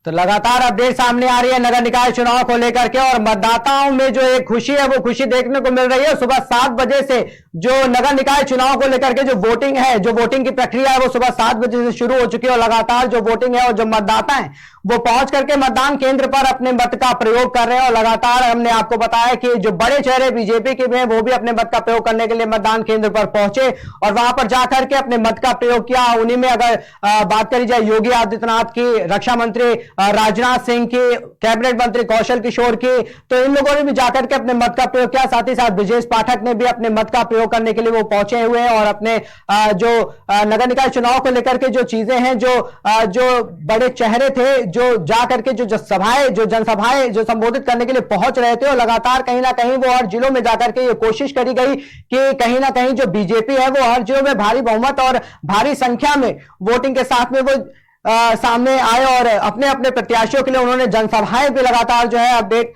तो लगातार अपडेट सामने आ रही है नगर निकाय चुनाव को लेकर के, और मतदाताओं में जो एक खुशी है वो खुशी देखने को मिल रही है। सुबह 7 बजे से जो नगर निकाय चुनाव को लेकर के जो वोटिंग है, जो वोटिंग की प्रक्रिया है वो सुबह 7 बजे से शुरू हो चुकी है, और लगातार जो वोटिंग है और जो मतदाता है वो पहुंच करके मतदान केंद्र पर अपने मत का प्रयोग कर रहे हैं। और लगातार हमने आपको बताया कि जो बड़े चेहरे बीजेपी के भी हैं वो भी अपने मत का प्रयोग करने के लिए मतदान केंद्र पर पहुंचे और वहां पर जाकर के अपने मत का प्रयोग किया। उन्हीं में अगर बात करी जाए योगी आदित्यनाथ की, रक्षा मंत्री राजनाथ सिंह की, कैबिनेट मंत्री कौशल किशोर की, तो इन लोगों ने भी जाकर के अपने मत का प्रयोग किया। साथ ही साथ ब्रजेश पाठक ने भी अपने मत का प्रयोग करने के लिए वो पहुंचे हुए हैं और अपने जो नगर निकाय चुनाव को लेकर के जो चीजें हैं, जो बड़े चेहरे थे जो जाकर के जो जनसभाएं जो संबोधित करने के लिए पहुंच रहे थे, और लगातार कहीं ना कहीं वो हर जिलों में जाकर के ये कोशिश करी गई कि कहीं ना कहीं जो बीजेपी है वो हर जिलों में भारी बहुमत और भारी संख्या में वोटिंग के साथ में वो सामने आए, और अपने अपने प्रत्याशियों के लिए उन्होंने जनसभाएं भी लगातार जो है अपडेट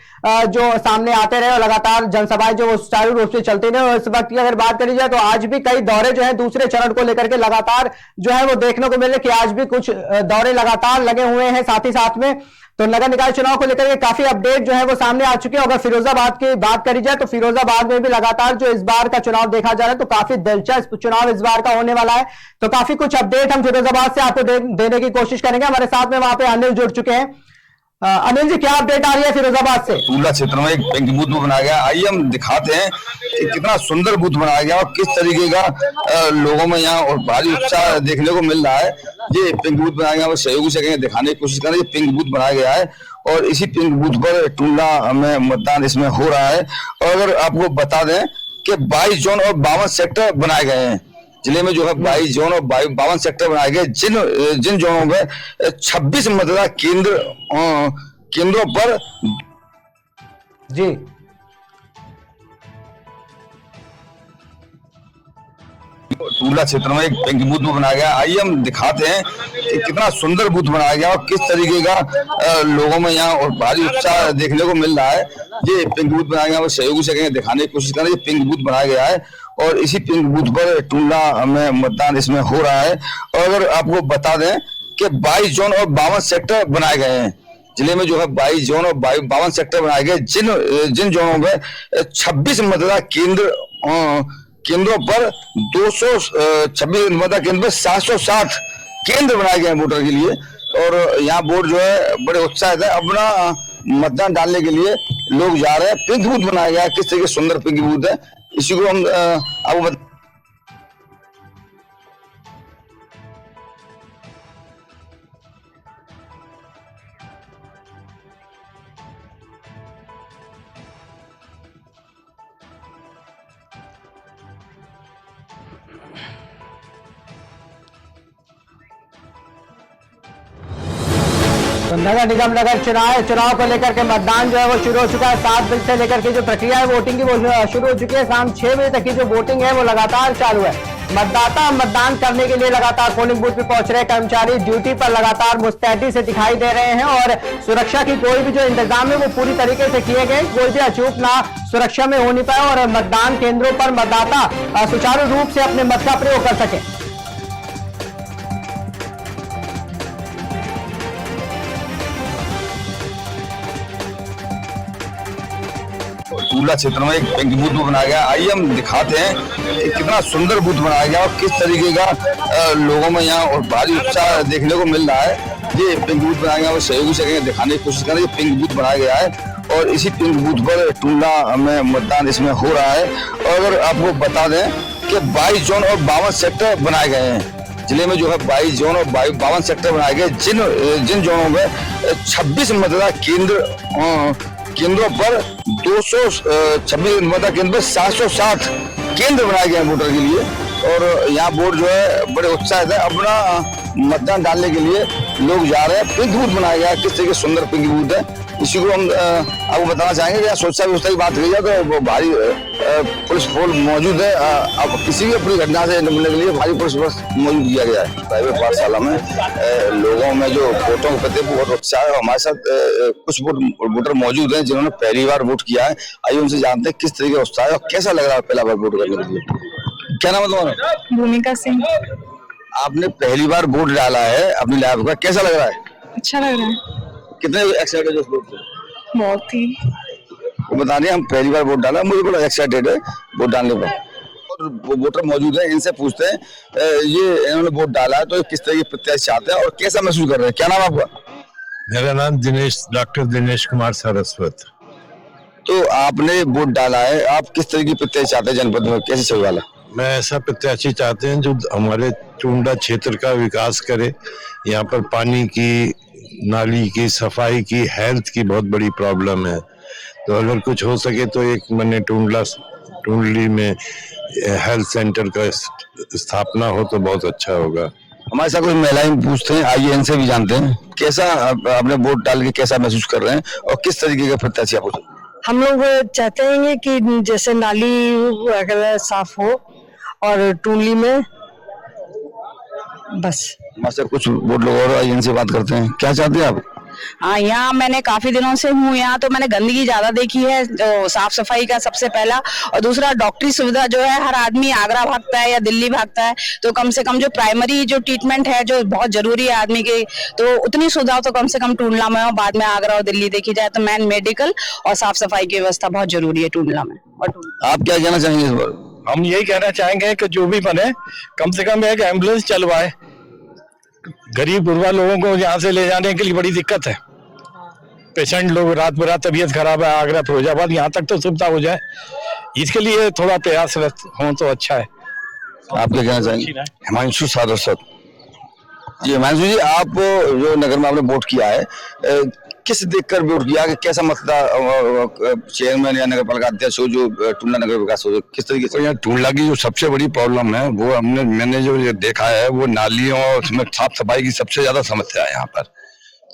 जो सामने आते रहे, और लगातार जनसभाएं जो सुचारू रूप से चलती रहे। और इस वक्त की अगर बात करी जाए तो आज भी कई दौरे जो है दूसरे चरण को लेकर के लगातार जो है वो देखने को मिले कि आज भी कुछ दौरे लगातार लगे हुए हैं। साथ ही साथ में तो नगर निकाय चुनाव को लेकर के काफी अपडेट जो है वो सामने आ चुके हैं। अगर फिरोजाबाद की बात करी जाए तो फिरोजाबाद में भी लगातार जो इस बार का चुनाव देखा जा रहा है तो काफी दिलचस्प चुनाव इस बार का होने वाला है। तो काफी कुछ अपडेट हम फिरोजाबाद से आपको देने की कोशिश करेंगे। हमारे साथ में वहां पे अनिल जुड़ चुके हैं। अनिल जी, क्या अपडेट आ रही है फिरोजाबाद से? टूला क्षेत्र में एक पिंक बूथ बनाया गया। आइए हम दिखाते हैं कि कितना सुंदर बूथ बनाया गया और किस तरीके का लोगों में यहाँ और भारी उत्साह देखने को मिल रहा है। ये पिंक बूथ बनाया गया, वो सहयोगी से दिखाने की कोशिश कर रहे हैं। पिंक बूथ बनाया गया है और इसी पिंक बूथ पर टूला में मतदान इसमें हो रहा है। और अगर आपको बता दें कि 22 जोन और 52 सेक्टर बनाए गए हैं जिले में, जो है 22 जोन और 52 सेक्टर बनाए गए, जिन जोनों में 26 मतदान केंद्रों पर जी टूला क्षेत्र में एक पिंक बूथ बनाया गया। आइए हम दिखाते हैं कि कितना सुंदर बूथ बनाया गया और किस तरीके का लोगों में यहाँ और भारी उत्साह देखने को मिल रहा है। ये पिंक बूथ बनाया गया, वो सहयोगी से दिखाने की कोशिश कर रहे हैं। ये पिंक बूथ बनाया गया है और इसी पिंक बूथ पर टूला में मतदान इसमें हो रहा है। और अगर आपको बता दें कि 22 जोन और 52 सेक्टर बनाए गए हैं जिले में, जो है 22 जोन और 52 सेक्टर बनाए गए, जिन जोनों में 26 मतदान केंद्रों पर 226 मतदान केंद्र पर 760 केंद्र बनाए गए हैं वोटर के लिए। और यहाँ वोट जो है बड़े उत्साहित है, अपना मतदान डालने के लिए लोग जा रहे हैं। पिंक बूथ बनाया गया है, किस तरीके सुंदर पिंक बूथ है, इसी को हम आपको तो नगर निगम नगर चुनाव को लेकर के मतदान जो है वो शुरू हो चुका है। 7 बजे से लेकर के जो प्रक्रिया है वोटिंग की वो शुरू हो चुकी है। शाम 6 बजे तक की जो वोटिंग है वो लगातार चालू है। मतदाता मतदान करने के लिए लगातार पोलिंग बूथ पे पहुंच रहे। कर्मचारी ड्यूटी पर लगातार मुस्तैदी से दिखाई दे रहे हैं और सुरक्षा की कोई भी जो इंतजाम है वो पूरी तरीके से किए गए, कोई भी अचूक ना सुरक्षा में हो नहीं पाए और मतदान केंद्रों पर मतदाता सुचारू रूप से अपने मत का प्रयोग कर सके। टूला क्षेत्र में एक पिंक बूथ बनाया गया। आइए हम दिखाते हैं कि कितना सुंदर बूथ बनाया गया और किस तरीके का लोगों में यहाँ और भारी उत्साह देखने को मिल रहा है। ये पिंक बूथ बनाया गया, वो सहयोगी से दिखाने की कोशिश कर रहे हैं। ये पिंक बूथ बनाया गया है और इसी पिंक बूथ पर टूला में मतदान इसमें हो रहा है। और अगर आपको बता दें कि 22 जोन और 52 सेक्टर बनाए गए हैं जिले में, जो है 22 जोन और 52 सेक्टर बनाए गए, जिन जोनों में 26 मतदान केंद्रों पर 226 मतदान केंद्र पर 760 केंद्र बनाए गए हैं वोटर के लिए। और यहाँ वोट जो है बड़े उत्साहित है, अपना मतदान डालने के लिए लोग जा रहे हैं। पिंक बूथ बनाया गया है, किस तरीके सुंदर पिंक बूथ है, इसी को हम आपको बताना चाहेंगे। यहाँ सुरक्षा व्यवस्था की बात करी जाए तो वो भारी पुलिस फोर्स मौजूद है। अब किसी भी अपनी घटना से निपटने के लिए भारी पुलिस फोर्स मौजूद किया गया है। प्राइवेट पाठशाला में लोगों में जो वोटों के प्रति बहुत उत्साह है। हमारे साथ कुछ वोटर मौजूद हैं जिन्होंने पहली बार वोट किया है। आइए उनसे जानते हैं किस तरीके का उत्साह है और कैसा लग रहा है पहला बार वोट करने के लिए। क्या नाम है तुम्हारा? भूमिका सिंह। आपने पहली बार वोट डाला है अपनी लाइफ का, कैसा लग रहा है? अच्छा लग रहा है। कितने एक्साइटेड हो इस वोट से? बहुत ही। बता रहे हैं हम पहली बार वोट डाला, मुझे बड़ा एक्साइटेड है वोट डालने पर। और वोटर मौजूद है, इनसे पूछते हैं ये इन्होंने वोट डाला है तो किस तरह के प्रत्याशी चाहते हैं और कैसा महसूस कर रहे हैं। क्या नाम आपका? मेरा नाम डॉक्टर दिनेश कुमार सारस्वत। तो आपने वोट डाला है, आप किस तरह की प्रत्याशी चाहते हैं जनपद में, कैसे चल वाला? मैं ऐसा प्रत्याशी चाहते हैं जो हमारे टुंडा क्षेत्र का विकास करे। यहाँ पर पानी की, नाली की सफाई की, हेल्थ की बहुत बड़ी प्रॉब्लम है। तो अगर कुछ हो सके तो एक मैंने टुंडली में हेल्थ सेंटर का स्थापना हो तो बहुत अच्छा होगा। हमारे साथ कुछ महिलाएं पूछते हैं, आइए इनसे भी जानते हैं कैसा आपने वोट डाल के कैसा महसूस कर रहे हैं और किस तरीके का प्रत्याशी आप? हम लोग चाहते हैं कि जैसे नाली वगैरह साफ हो और टूली में बस। हमारे साथ कुछ वोट लोग और, आइए इनसे बात करते हैं। क्या चाहते हैं आप? हाँ, यहाँ मैंने काफी दिनों से हूँ यहाँ, तो मैंने गंदगी ज्यादा देखी है। तो साफ सफाई का सबसे पहला, और दूसरा डॉक्टरी सुविधा जो है, हर आदमी आगरा भागता है या दिल्ली भागता है, तो कम से कम जो प्राइमरी जो ट्रीटमेंट है जो बहुत जरूरी है आदमी के, तो उतनी सुविधा तो कम से कम टूंडला में हो। बाद में आगरा और दिल्ली देखी जाए तो मैन मेडिकल और साफ सफाई की व्यवस्था बहुत जरूरी है टूंडला में। आप क्या कहना चाहेंगे इस बार? हम यही कहना चाहेंगे कि जो भी बने कम से कम एक एम्बुलेंस चलवाए। गरीब गुरबा लोगों को यहाँ से ले जाने के लिए बड़ी दिक्कत है। पेशेंट लोग रात बरात तबीयत खराब है, आगरा फिरोजाबाद, यहाँ तक तो सुविधा हो जाए, इसके लिए थोड़ा प्रयासरत हो तो अच्छा है। आप क्या कहना चाहेंगे? हिमांशु सारस्वत जी। हिमांशु जी, आप जो नगर में आपने वोट किया है, किस देखकर वोट किया कि कैसा मतदा चेयरमैन या नगर पालिका अध्यक्ष हो जो टुंडला नगर विकास हो, किस तरीके से? यहाँ टुंडला की जो सबसे बड़ी प्रॉब्लम है वो मैंने जो ये देखा है वो नालियों और उसमें साफ सफाई की सबसे ज्यादा समस्या है यहाँ पर।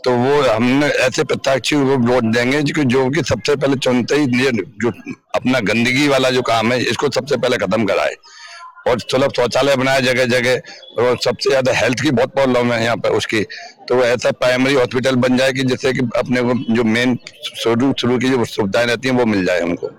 तो वो हमने ऐसे प्रत्याशी को वोट देंगे जो कि सबसे पहले चुनते ही जो अपना गंदगी वाला जो काम है इसको सबसे पहले खत्म कराए और सुलभ शौचालय बनाए जगह जगह। और सबसे ज्यादा हेल्थ की बहुत प्रॉब्लम है यहाँ पर उसकी, तो ऐसा प्राइमरी हॉस्पिटल बन जाए कि जिससे कि अपने को जो मेन शुरू की जो सुविधाएं रहती हैं वो मिल जाए हमको।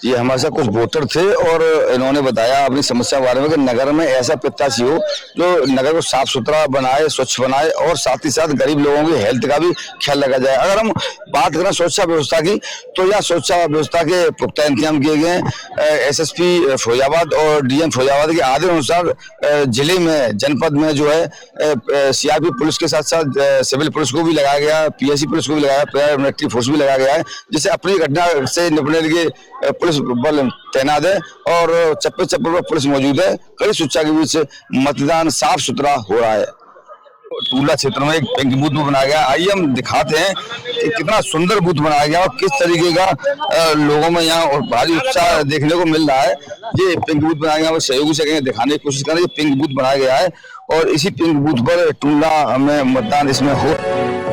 ये हमारे साथ कुछ वोटर थे और इन्होंने बताया अपनी समस्या के बारे में कि नगर में ऐसा प्रत्याशी हो जो नगर को साफ सुथरा बनाए, स्वच्छ बनाए और साथ ही साथ गरीब लोगों की हेल्थ का भी ख्याल रखा जाए। अगर हम बात करें सुरक्षा व्यवस्था की तो यहाँ सुरक्षा व्यवस्था के पुख्ता इंतजाम किए गए हैं। एसएसपी फिरोजाबाद और डीएम फिरोजाबाद के आदेश अनुसार जिले में, जनपद में जो है सीआरपी पुलिस के साथ साथ सिविल पुलिस को भी लगाया गया, पीएससी पुलिस को भी लगाया, पैरामिलिट्री फोर्स भी लगाया गया है, जिससे अपनी घटना से निपटने के पुलिस बल तैनात है और चप्पे चप्पे पर पुलिस मौजूद है। कड़ी सुरक्षा के बीच मतदान साफ सुथरा हो रहा है। टूंडला क्षेत्र में एक पिंक बूथ बनाया गया, आइए हम दिखाते हैं कि कितना सुंदर बूथ बनाया गया और किस तरीके का लोगों में यहाँ और भारी उत्साह देखने को मिल रहा है। ये पिंक बूथ बनाया गया, सहयोगी से दिखाने की कोशिश करें। ये पिंक बूथ बनाया गया है और इसी पिंक बूथ पर टूंडला में मतदान इसमें हो।